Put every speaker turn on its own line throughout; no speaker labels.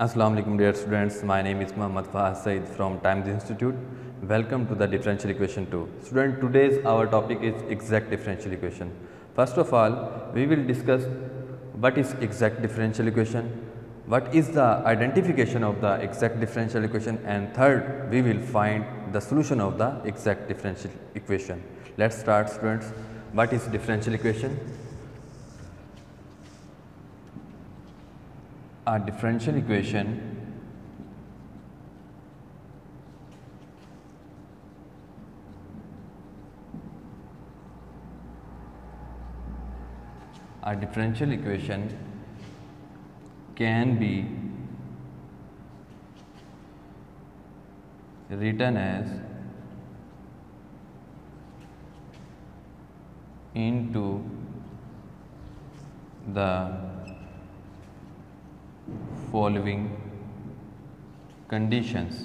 Assalamu alaikum dear students, my name is Muhammad Fahad Said from Times Institute. Welcome to the differential equation 2. Student, today's our topic is exact differential equation. First of all, we will discuss what is exact differential equation, what is the identification of the exact differential equation, and third, we will find the solution of the exact differential equation. Let's start, students. What is differential equation? A differential equation can be written as into the following conditions.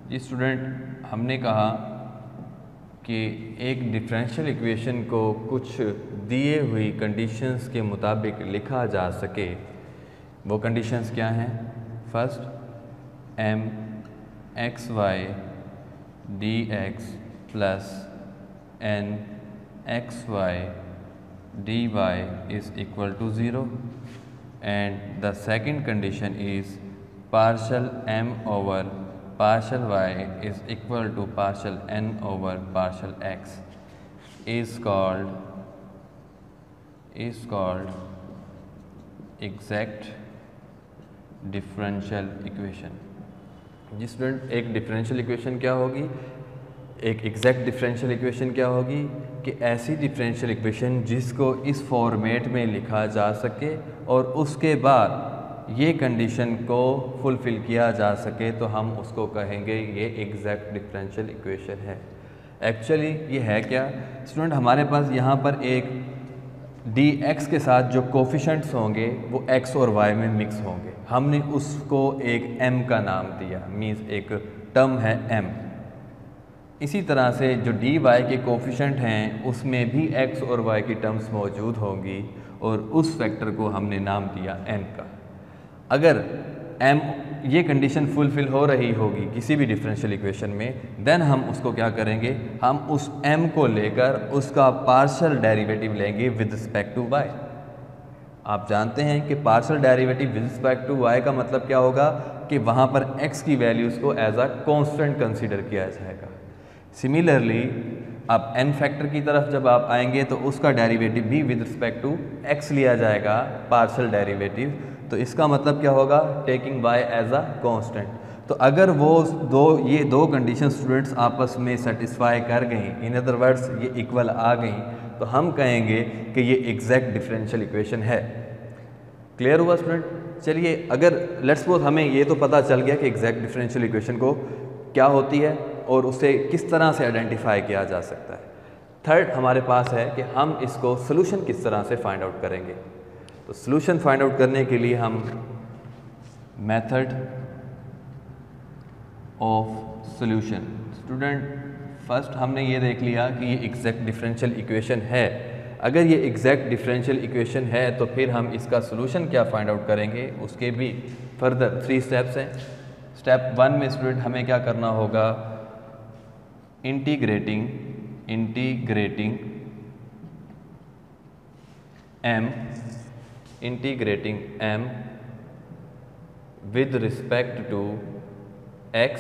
जी student, हमने कहा कि एक differential equation को कुछ दिए हुई conditions के मुताबिक लिखा जा सके। वो कंडीशंस क्या हैं? First, M x y d x plus N x y d y is equal to 0, and the second condition is partial m over partial y is equal to partial n over partial x is called exact differential equation। जी student, एक differential equation क्या होगी, एक exact differential equation क्या होगी कि ऐसी differential equation जिसको इस फॉर्मेट में लिखा जा सके और उसके बाद ये कंडीशन को फुलफ़िल किया जा सके तो हम उसको कहेंगे ये एग्जैक्ट डिफरेंशियल इक्वेशन है। एक्चुअली ये है क्या स्टूडेंट, हमारे पास यहाँ पर एक डी एक्स के साथ जो कोफिशेंट्स होंगे वो एक्स और वाई में मिक्स होंगे। हमने उसको एक एम का नाम दिया, मीन्स एक टर्म है एम। इसी तरह से जो डी वाई के कोफिशेंट हैं उसमें भी एक्स और वाई की टर्म्स मौजूद होंगी और उस फैक्टर को हमने नाम दिया एन का। अगर एम ये कंडीशन फुलफ़िल हो रही होगी किसी भी डिफरेंशियल इक्वेशन में, देन हम उसको क्या करेंगे, हम उस एम को लेकर उसका पार्शियल डेरिवेटिव लेंगे विद रिस्पेक्ट टू वाई। आप जानते हैं कि partial derivative with respect to y का मतलब क्या होगा कि वहाँ पर एक्स की वैल्यूज़ को एज अ कॉन्स्टेंट कंसिडर किया जाएगा। सिमिलरली अब एन फैक्टर की तरफ जब आप आएंगे तो उसका डेरिवेटिव भी विद रिस्पेक्ट टू एक्स लिया जाएगा, पार्शियल डेरिवेटिव। तो इसका मतलब क्या होगा, taking y as a constant. तो अगर वो ये दो कंडीशन स्टूडेंट्स आपस में सेटिस्फाई कर गई, इन अदर वर्ड्स ये इक्वल आ गई, तो हम कहेंगे कि ये एग्जैक्ट डिफरेंशियल इक्वेशन है। क्लियर हुआ स्टूडेंट? चलिए, अगर लेट्स सपोज हमें ये तो पता चल गया कि एग्जैक्ट डिफरेंशियल इक्वेशन को क्या होती है और उसे किस तरह से आइडेंटिफाई किया जा सकता है। थर्ड हमारे पास है कि हम इसको सोल्यूशन किस तरह से फाइंड आउट करेंगे। तो सोल्यूशन फाइंड आउट करने के लिए हम method of solution, student first हमने ये देख लिया कि ये एग्जैक्ट डिफरेंशियल इक्वेशन है। अगर ये एग्जैक्ट डिफरेंशियल इक्वेशन है तो फिर हम इसका सोल्यूशन क्या फाइंड आउट करेंगे, उसके भी फर्दर 3 स्टेप्स हैं। स्टेप 1 में स्टूडेंट हमें क्या करना होगा, integrating m with respect to x,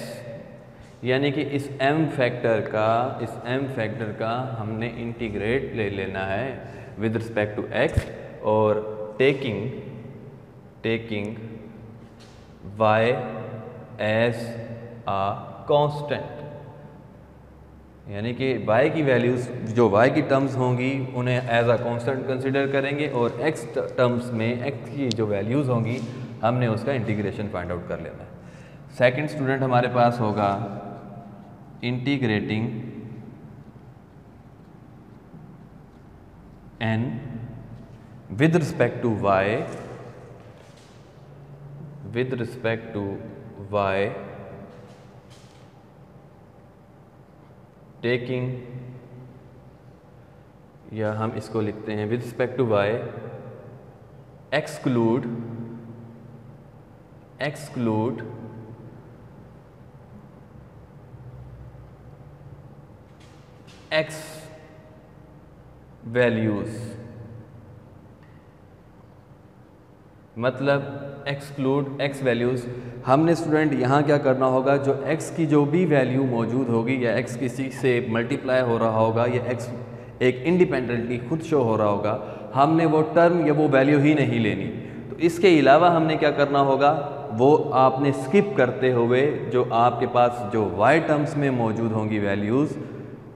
यानी कि इस m फैक्टर का हमने इंटीग्रेट ले लेना है विद रिस्पेक्ट टू x और taking y as a constant, यानी कि y की वैल्यूज़ जो y की टर्म्स होंगी उन्हें एज अ कांस्टेंट कंसिडर करेंगे और x टर्म्स में x की जो वैल्यूज़ होंगी हमने उसका इंटीग्रेशन फाइंड आउट कर लेना है। सेकंड स्टूडेंट हमारे पास होगा integrating n with respect to y taking, या हम इसको लिखते हैं with respect to y exclude exclude x values, मतलब एक्सक्लूड x वैल्यूज़। हमने स्टूडेंट यहाँ क्या करना होगा, जो x की जो भी वैल्यू मौजूद होगी या x किसी से मल्टीप्लाई हो रहा होगा या x एक इंडिपेंडेंटली खुद शो हो रहा होगा, हमने वो टर्म या वो वैल्यू ही नहीं लेनी। तो इसके अलावा हमने क्या करना होगा, वो आपने स्किप करते हुए जो आपके पास जो y टर्म्स में मौजूद होंगी वैल्यूज़,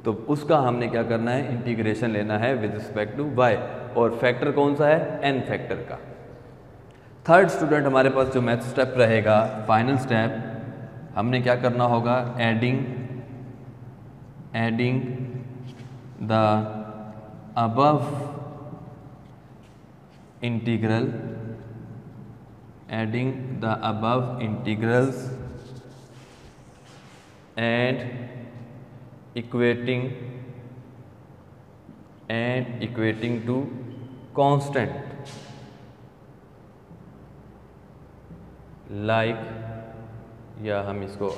तो उसका हमने क्या करना है, इंटीग्रेशन लेना है विद रिस्पेक्ट टू y। और फैक्टर कौन सा है, n फैक्टर का। थर्ड स्टूडेंट हमारे पास जो मैथ स्टेप रहेगा, फाइनल स्टेप, हमने क्या करना होगा, adding the above integrals and equating to constant like, या हम इसको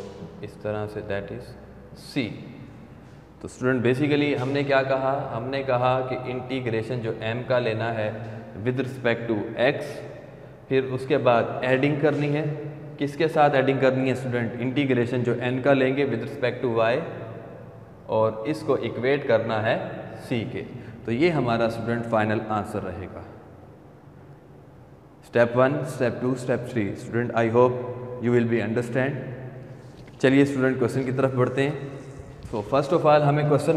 इस तरह से, दैट इज c। तो स्टूडेंट बेसिकली हमने क्या कहा, हमने कहा कि इंटीग्रेशन जो m का लेना है विद रिस्पेक्ट टू x, फिर उसके बाद एडिंग करनी है। किसके साथ एडिंग करनी है स्टूडेंट, इंटीग्रेशन जो n का लेंगे विद रिस्पेक्ट टू y, और इसको इक्वेट करना है c के। तो ये हमारा स्टूडेंट फाइनल आंसर रहेगा। Step 1, step 2, step 3। Student I hope you will be understand. चलिए स्टूडेंट क्वेश्चन की तरफ बढ़ते हैं। तो फर्स्ट ऑफ ऑल हमें क्वेश्चन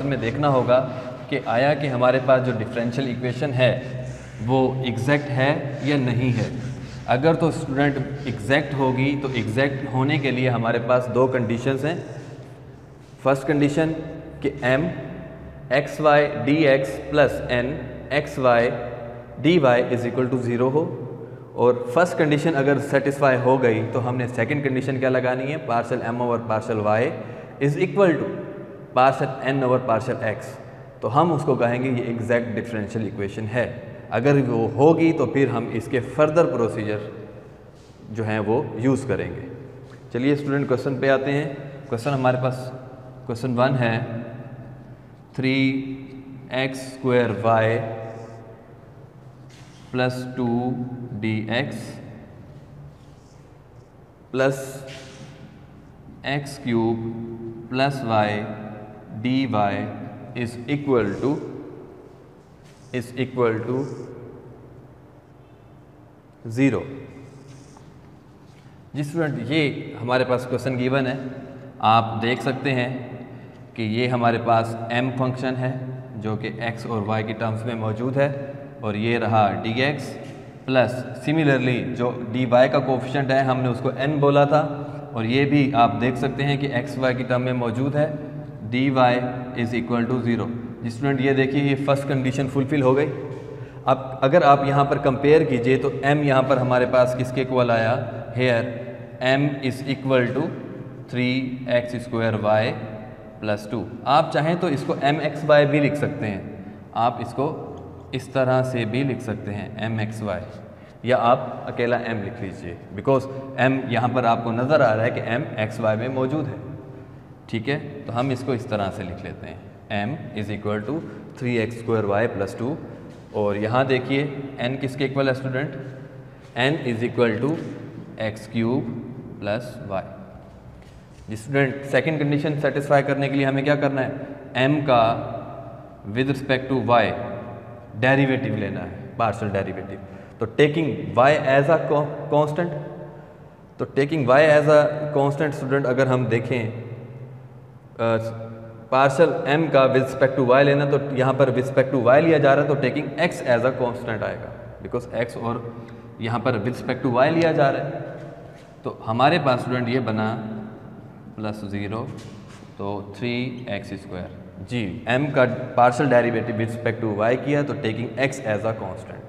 में देखना होगा कि आया कि हमारे पास जो डिफरेंशियल इक्वेशन है वो एग्जैक्ट है या नहीं है। अगर तो स्टूडेंट एग्जैक्ट होगी, तो एग्जैक्ट होने के लिए हमारे पास दो कंडीशंस हैं। फर्स्ट कंडीशन कि m xy dx plus n xy dy is equal to 0 हो, और फर्स्ट कंडीशन अगर सेटिस्फाई हो गई तो हमने सेकंड कंडीशन क्या लगानी है, partial m over partial y is equal to partial n over partial x। तो हम उसको कहेंगे ये एग्जैक्ट डिफरेंशियल इक्वेशन है। अगर वो होगी तो फिर हम इसके फर्दर प्रोसीजर जो हैं वो यूज़ करेंगे। चलिए स्टूडेंट क्वेश्चन पे आते हैं। क्वेश्चन हमारे पास क्वेश्चन 1 है 3x² y plus 2dx plus x³ plus y dy is equal to 0। जी स्टूडेंट, ये हमारे पास क्वेश्चन गिवन है। आप देख सकते हैं कि ये हमारे पास m फंक्शन है जो कि x और y की टर्म्स में मौजूद है, और ये रहा dx प्लस सिमिलरली जो dy का कोफिशिएंट है हमने उसको n बोला था, और ये भी आप देख सकते हैं कि x y की टर्म में मौजूद है, dy इज़ इक्वल टू 0। जी स्टूडेंट, ये देखिए ये फर्स्ट कंडीशन फुलफिल हो गई। अब अगर आप यहाँ पर कंपेयर कीजिए तो m यहाँ पर हमारे पास किसके इक्वल आया, here m is equal to 3x² y plus 2। आप चाहें तो इसको mxy भी लिख सकते हैं, आप इसको इस तरह से भी लिख सकते हैं mxy, या आप अकेला m लिख लीजिए, बिकॉज m यहाँ पर आपको नज़र आ रहा है कि m xy में मौजूद है। ठीक है, तो हम इसको इस तरह से लिख लेते हैं, m is equal to 3x² y plus 2, और यहाँ देखिए n किसके इक्वल है student, n is equal to x³ plus y। Student second condition satisfy करने के लिए हमें क्या करना है, m का with respect to y derivative लेना है, पार्शियल डेरिवेटिव। तो taking y as a constant, तो taking y as a constant student अगर हम देखें पार्शियल m का विद रिस्पेक्ट टू y लेना, तो यहाँ पर विद रिस्पेक्ट टू y लिया जा रहा है, तो taking x as a constant आएगा, बिकॉज x और यहाँ पर विद रिस्पेक्ट टू y लिया जा रहा है। तो हमारे पास स्टूडेंट ये बना प्लस 0, तो 3x²। जी, m का partial derivative with respect to y किया, तो taking x as a constant.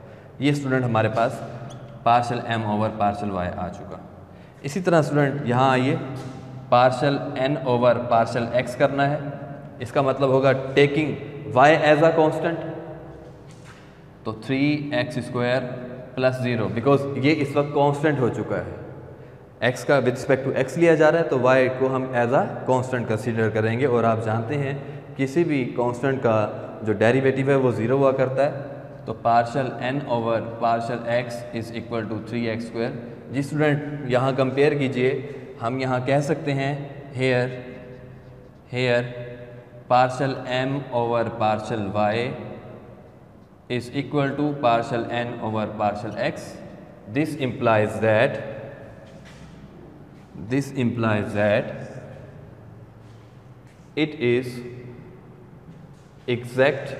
ये स्टूडेंट हमारे पास partial m over partial y आ चुका। इसी तरह स्टूडेंट यहाँ आइए, partial n over partial x करना है, इसका मतलब होगा taking y as a constant, तो 3x² प्लस 0, बिकॉज ये इस वक्त कांस्टेंट हो चुका है। x का विद रिस्पेक्ट टू x लिया जा रहा है तो y को हम एज आ कांस्टेंट कंसीडर करेंगे। और आप जानते हैं किसी भी कांस्टेंट का जो डेरिवेटिव है वो 0 हुआ करता है। तो partial n over partial x is equal to 3x square. जी स्टूडेंट, यहाँ कंपेयर कीजिए, हम यहाँ कह सकते हैं here partial m over partial y is equal to partial n over partial x. This implies that it is exact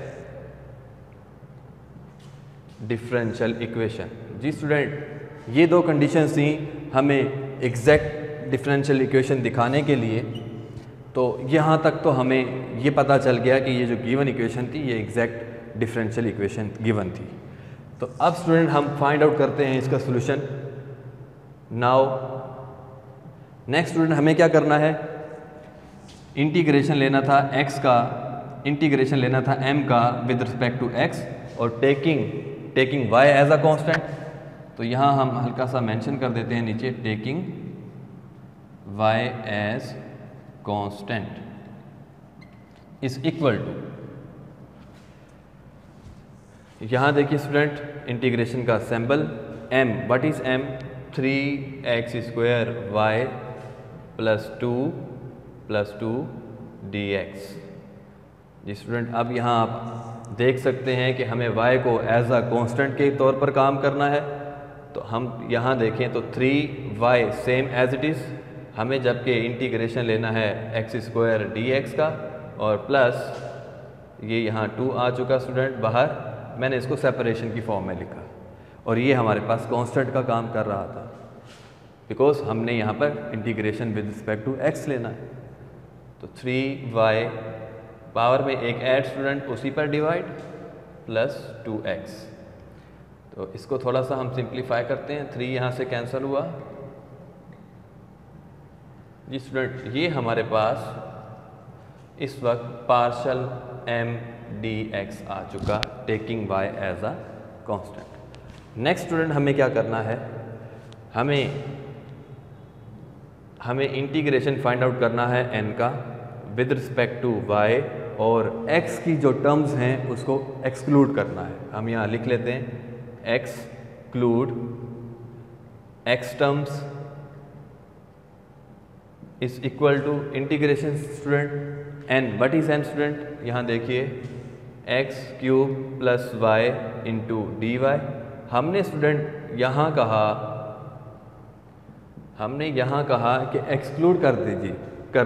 differential equation. जी student, ये दो कंडीशंस थी हमें एग्जैक्ट डिफरेंशियल इक्वेशन दिखाने के लिए। तो यहाँ तक तो हमें ये पता चल गया कि ये जो गिवन इक्वेशन थी ये एग्जैक्ट डिफरेंशियल इक्वेशन गिवन थी। तो अब स्टूडेंट हम फाइंड आउट करते हैं इसका सॉल्यूशन। नाउ नेक्स्ट स्टूडेंट हमें क्या करना है, इंटीग्रेशन लेना था x का, इंटीग्रेशन लेना था m का विद रिस्पेक्ट टू x और taking y as a constant. तो यहाँ हम हल्का सा मेंशन कर देते हैं नीचे, taking y as constant is equal to, यहाँ देखिए स्टूडेंट इंटीग्रेशन का symbol m, what is m, 3x square y plus 2 dx। जी स्टूडेंट, अब यहाँ आप देख सकते हैं कि हमें y को एज अ कांस्टेंट के तौर पर काम करना है। तो हम यहाँ देखें तो 3y same as it is, हमें जबकि इंटीग्रेशन लेना है x स्क्वायर dx का, और प्लस ये यहाँ 2 आ चुका स्टूडेंट बाहर, मैंने इसको सेपरेशन की फॉर्म में लिखा और ये हमारे पास कांस्टेंट का काम कर रहा था बिकॉज हमने यहाँ पर integration with respect to x लेना है। तो 3y पावर में एक ऐड स्टूडेंट उसी पर डिवाइड प्लस 2x। तो इसको थोड़ा सा हम सिंप्लीफाई करते हैं, 3 यहाँ से कैंसिल हुआ। जी स्टूडेंट, ये हमारे पास इस वक्त पार्शल m dx आ चुका, taking y as a constant. Next student हमें क्या करना है, हमें इंटीग्रेशन फाइंड आउट करना है n का विद रिस्पेक्ट टू y और x की जो टर्म्स हैं उसको एक्सक्लूड करना है। हम यहाँ लिख लेते हैं exclude x terms is equal to integration student n, what is n student, यहाँ देखिए x cube plus y into d y. हमने स्टूडेंट यहाँ कहा कि एक्सक्लूड कर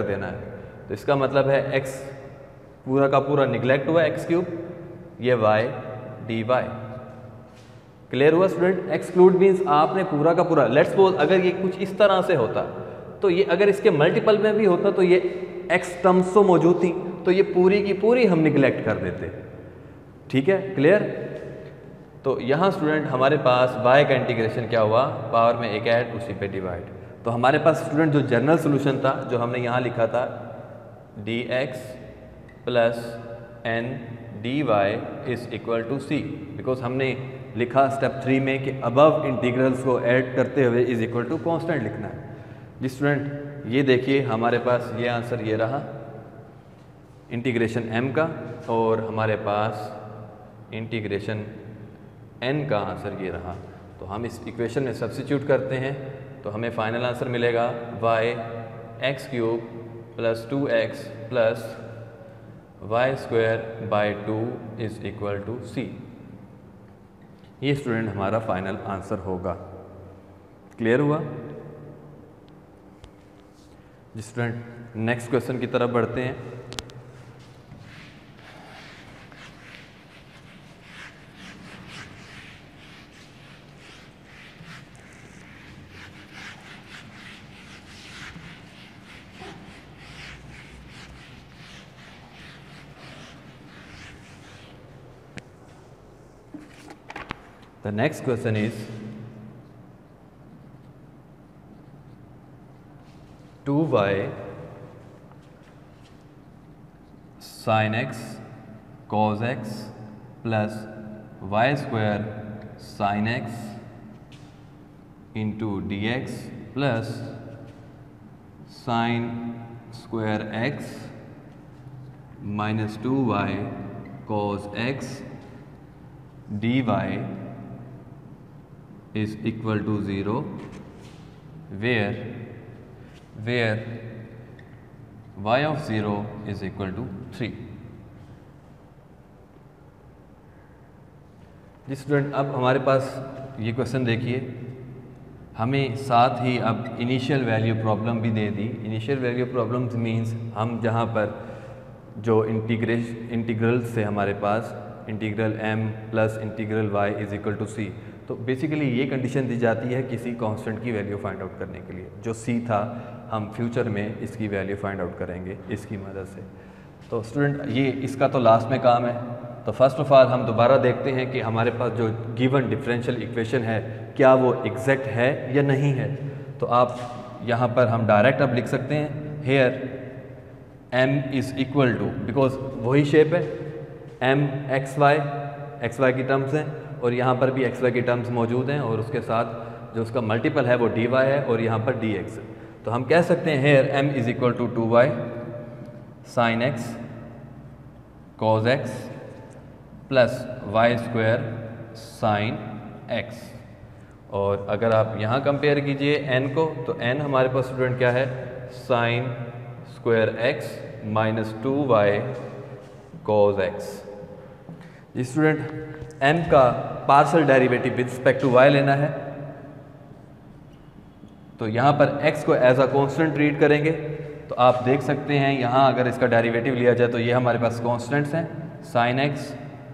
देना है। तो इसका मतलब है x पूरा का पूरा निगलेक्ट हुआ, x क्यूब, ये y डी वाई। क्लियर हुआ स्टूडेंट? एक्सक्लूड मीन्स आपने पूरा का पूरा, लेट्स सपोज अगर ये कुछ इस तरह से होता तो ये अगर इसके मल्टीपल में भी होता तो ये x टर्म्स तो मौजूद थी, तो ये पूरी की पूरी हम निगलेक्ट कर देते। ठीक है, क्लियर? तो यहाँ स्टूडेंट हमारे पास y का इंटीग्रेशन क्या हुआ, पावर में एक ऐड उसी पे डिवाइड। तो हमारे पास स्टूडेंट जो जनरल सोल्यूशन था, जो हमने यहाँ लिखा था dx plus n dy is equal to c, because हमने लिखा स्टेप 3 में कि अबव इंटीग्रल्स को ऐड करते हुए इज इक्वल टू कांस्टेंट लिखना है। जी स्टूडेंट, ये देखिए हमारे पास ये आंसर ये रहा इंटीग्रेशन m का, और हमारे पास इंटीग्रेशन n का आंसर ये रहा। तो हम इस इक्वेशन में सब्स्टिट्यूट करते हैं तो हमें फाइनल आंसर मिलेगा y x cube plus 2x plus y square by 2 is equal to c। ये स्टूडेंट हमारा फाइनल आंसर होगा। क्लियर हुआ? जी स्टूडेंट, नेक्स्ट क्वेश्चन की तरफ बढ़ते हैं। The next question is 2y sin x cos x plus y square sin x into D x plus sign square x minus 2y cos x dy is equal to 0 where y of 0 is equal to 3। जी student, अब हमारे पास ये question देखिए, हमें साथ ही अब initial value problem भी दे दी। इनिशियल वैल्यू प्रॉब्लम्स मींस हम जहाँ पर जो इंटीग्रल से हमारे पास integral m plus integral y is equal to c, तो बेसिकली ये कंडीशन दी जाती है किसी कांस्टेंट की वैल्यू फाइंड आउट करने के लिए। जो c था हम फ्यूचर में इसकी वैल्यू फाइंड आउट करेंगे इसकी मदद से। तो स्टूडेंट ये इसका तो लास्ट में काम है। तो फर्स्ट ऑफ ऑल हम दोबारा देखते हैं कि हमारे पास जो गिवन डिफरेंशियल इक्वेशन है क्या वो एग्जैक्ट है या नहीं है। तो आप यहाँ पर हम डायरेक्ट अब लिख सकते हैं here m is equal to, because वही शेप है m एक्स वाई की टर्म्स हैं और यहाँ पर भी एक्स वाई की टर्म्स मौजूद हैं और उसके साथ जो उसका मल्टीपल है वो dy है और यहाँ पर dx है। तो हम कह सकते हैं here m is equal to 2y sine x cos x plus y square sine x। और अगर आप यहाँ कंपेयर कीजिए n को, तो n हमारे पास स्टूडेंट क्या है, sine square x minus 2y cos x। जी स्टूडेंट, m का partial derivative with respect to y लेना है, तो यहाँ पर x को एज अ कांस्टेंट ट्रीट करेंगे। तो आप देख सकते हैं यहाँ अगर इसका डेरिवेटिव लिया जाए तो ये हमारे पास कांस्टेंट्स हैं, sine x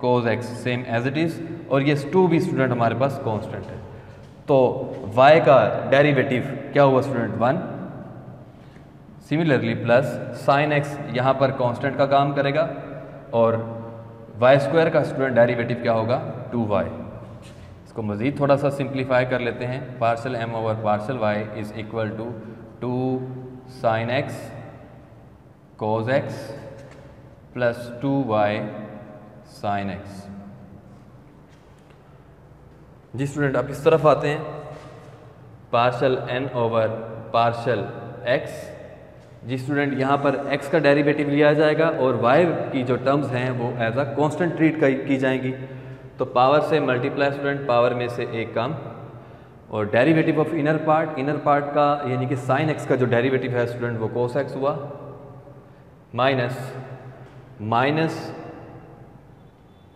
cos x same as it is, और ये 2 भी स्टूडेंट हमारे पास कांस्टेंट है। तो y का डेरिवेटिव क्या हुआ student, 1। Similarly plus sign x यहाँ पर कांस्टेंट का काम करेगा और वाई स्क्वायर का स्टूडेंट डेरिवेटिव क्या होगा, 2y। इसको मज़ीद थोड़ा सा सिंप्लीफाई कर लेते हैं। Partial m over partial y is equal to 2 sine x cos x plus 2y sine x। जी स्टूडेंट, अब इस तरफ आते हैं, partial n over partial x। जी स्टूडेंट, यहाँ पर x का डेरिवेटिव लिया जाएगा और y की जो टर्म्स हैं वो एज अ कांस्टेंट ट्रीट की जाएंगी। तो पावर से मल्टीप्लाई स्टूडेंट, पावर में से एक कम, और डेरिवेटिव ऑफ इनर पार्ट का यानी कि साइन x का जो डेरिवेटिव है स्टूडेंट वो cos x हुआ, minus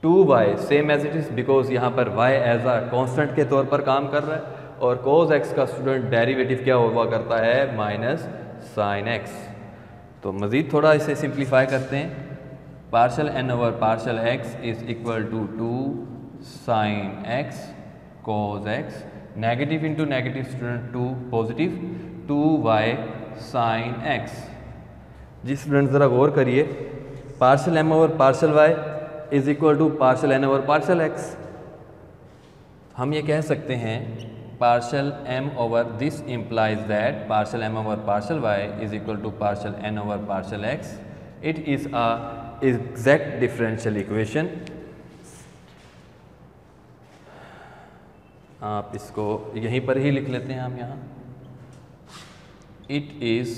2y same as it is, because यहाँ पर y एज अ कांस्टेंट के तौर पर काम कर रहा है, और cos x का स्टूडेंट डेरिवेटिव क्या हुआ करता है, माइनस साइन x। तो मज़ीद थोड़ा इसे सिंप्लीफाई करते हैं। Partial n over partial x is equal to 2 sine x cos x, negative into negative student 2 positive, 2y sine x। जी स्टूडेंट ज़रा गौर करिए, partial m over partial y is equal to partial n over partial x। हम ये कह सकते हैं partial m over this implies that partial m over partial y is equal to partial n over partial x. It is a exact differential equation. आप इसको यहीं पर ही लिख लेते हैं हम यहाँ, it is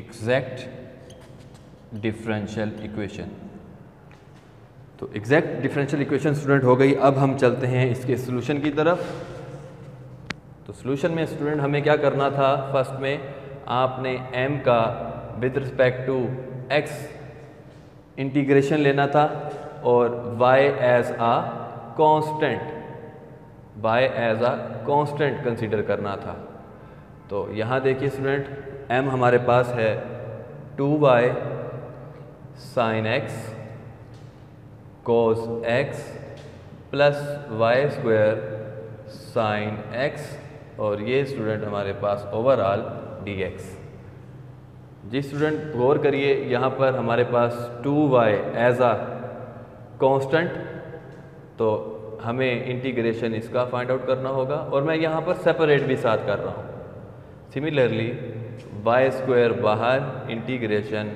exact differential equation। तो एग्जैक्ट डिफरेंशियल इक्वेशन स्टूडेंट हो गई। अब हम चलते हैं इसके सोल्यूशन की तरफ। तो सोल्यूशन में स्टूडेंट हमें क्या करना था, फर्स्ट में आपने m का with respect to x integration लेना था और y as a constant consider करना था। तो यहाँ देखिए स्टूडेंट, m हमारे पास है 2y sine x cos x plus y square sine x, और ये स्टूडेंट हमारे पास ओवरऑल dx। जी स्टूडेंट गौर करिए, यहाँ पर हमारे पास 2y एज आ कांस्टेंट, तो हमें इंटीग्रेशन इसका फाइंड आउट करना होगा और मैं यहाँ पर सेपरेट भी साथ कर रहा हूँ। सिमिलरली वाई स्क्वायर बाहर, इंटीग्रेशन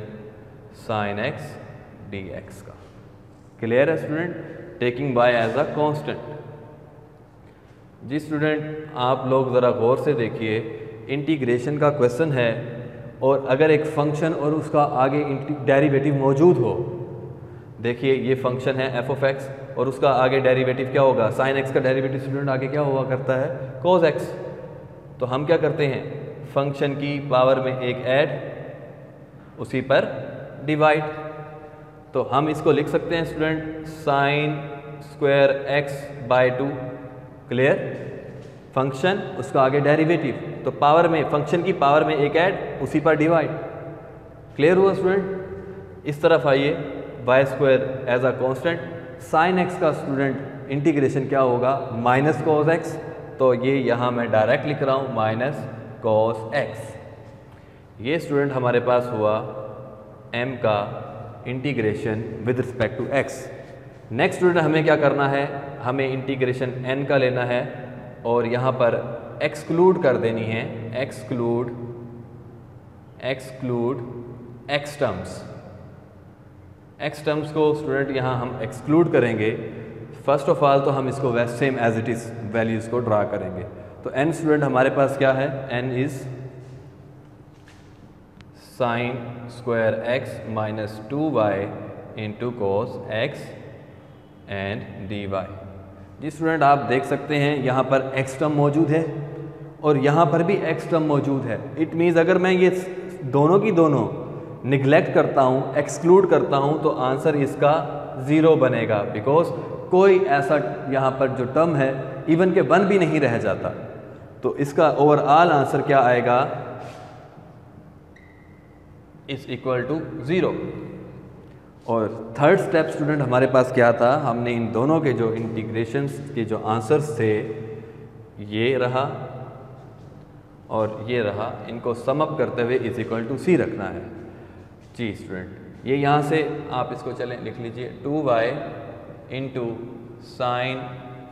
साइन x dx का। क्लियर है student, taking y as a constant. जी स्टूडेंट, आप लोग ज़रा गौर से देखिए, इंटीग्रेशन का क्वेश्चन है और अगर एक फंक्शन और उसका आगे डेरिवेटिव मौजूद हो, देखिए ये फंक्शन है एफ ऑफ एक्स और उसका आगे डेरिवेटिव क्या होगा, साइन एक्स का डेरिवेटिव स्टूडेंट आगे क्या हुआ करता है, कोस एक्स। तो हम क्या करते हैं, फंक्शन की पावर में एक ऐड, उसी पर डिवाइड। तो हम इसको लिख सकते हैं student sine square x by 2, clear, function उसका आगे डेरिवेटिव, तो पावर में फंक्शन की पावर में एक ऐड, उसी पर डिवाइड, क्लियर हुआ स्टूडेंट। इस तरफ आइए, y square as a constant, sine x का स्टूडेंट इंटीग्रेशन क्या होगा, माइनस कॉस एक्स, तो ये यहाँ मैं डायरेक्ट लिख रहा हूँ माइनस कॉस एक्स। ये स्टूडेंट हमारे पास हुआ m का integration with respect to x। Next student हमें क्या करना है, हमें इंटीग्रेशन n का लेना है और यहाँ पर एक्सक्लूड कर देनी है, exclude x terms. x terms को स्टूडेंट यहाँ हम एक्सक्लूड करेंगे। फर्स्ट ऑफ ऑल तो हम इसको वैसे same as it is values को ड्रा करेंगे। तो n स्टूडेंट हमारे पास क्या है, n is sine square x minus 2y into cos x and dy। जी स्टूडेंट, आप देख सकते हैं यहाँ पर x टर्म मौजूद है और यहाँ पर भी x टर्म मौजूद है। इट मीन्स अगर मैं ये दोनों की दोनों निगलेक्ट करता हूँ, एक्सक्लूड करता हूँ, तो आंसर इसका 0 बनेगा, बिकॉज कोई ऐसा यहाँ पर जो टर्म है इवन के 1 भी नहीं रह जाता। तो इसका ओवरऑल आंसर क्या आएगा, इज इक्वल टू 0। और थर्ड स्टेप स्टूडेंट हमारे पास क्या था, हमने इन दोनों के जो इंटीग्रेशंस के जो आंसर्स थे, ये रहा और ये रहा, इनको सम अप करते हुए इज इक्वल टू c रखना है। जी स्टूडेंट, ये यहाँ से आप इसको चलें लिख लीजिए, 2y into sine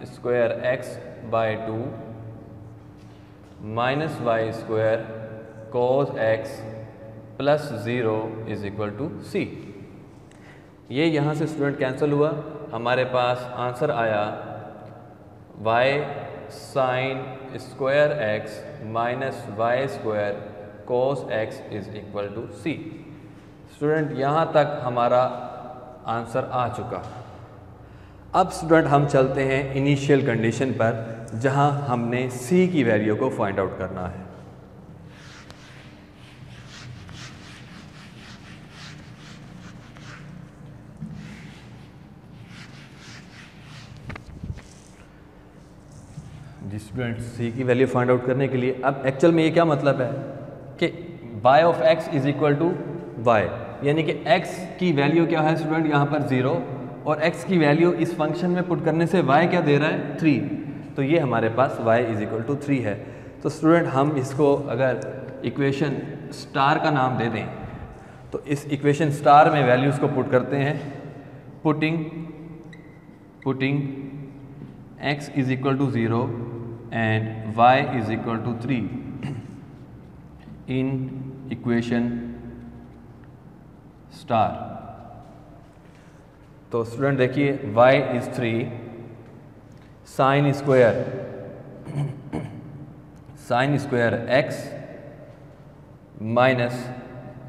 square x by 2 minus y square cos x plus 0 is equal to c। ये यहाँ से स्टूडेंट कैंसिल हुआ, हमारे पास आंसर आया y sine square x minus y square cos x is equal to c। Student यहाँ तक हमारा आंसर आ चुका। अब स्टूडेंट हम चलते हैं इनिशियल कंडीशन पर, जहाँ हमने c की वैल्यू को फाइंड आउट करना है। जी स्टूडेंट, c की वैल्यू फाइंड आउट करने के लिए, अब एक्चुअल में ये क्या मतलब है कि y of x is equal to y, यानी कि x की वैल्यू क्या है स्टूडेंट, यहाँ पर 0, और x की वैल्यू इस फंक्शन में पुट करने से y क्या दे रहा है, 3। तो ये हमारे पास y इज इक्वल टू 3 है। तो स्टूडेंट हम इसको अगर इक्वेशन स्टार का नाम दे दें, तो इस इक्वेशन स्टार में वैल्यूज़ को पुट करते हैं, putting x is equal to 0 and y is equal to 3 in equation star। तो स्टूडेंट देखिए, y is 3, sine square x minus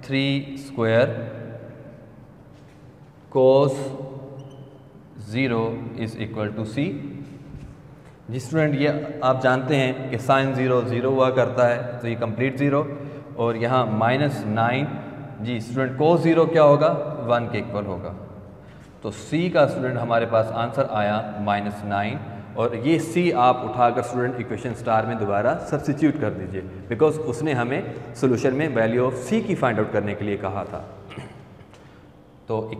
3 square cos 0 is equal to c। जी स्टूडेंट, ये आप जानते हैं कि साइन 0 0 हुआ करता है, तो ये कंप्लीट 0, और यहाँ माइनस 9। जी स्टूडेंट, कोस 0 क्या होगा, 1 के इक्वल होगा। तो c का स्टूडेंट हमारे पास आंसर आया -9, और ये c आप उठाकर स्टूडेंट इक्वेशन स्टार में दोबारा सब्स्टिट्यूट कर दीजिए, बिकॉज उसने हमें सोल्यूशन में वैल्यू ऑफ c की फाइंड आउट करने के लिए कहा था। तो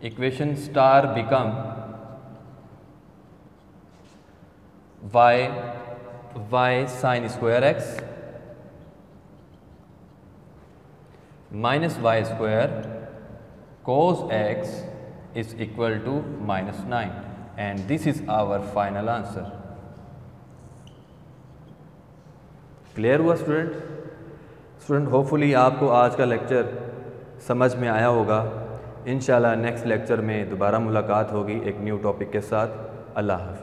equation star become y sine square x minus y square cos x is equal to -9, and this is our final answer. Clear हुआ स्टूडेंट, होपफुली आपको आज का लेक्चर समझ में आया होगा। इंशाल्लाह नेक्स्ट लेक्चर में दोबारा मुलाकात होगी एक न्यू टॉपिक के साथ। अल्लाह हाफ़िज़।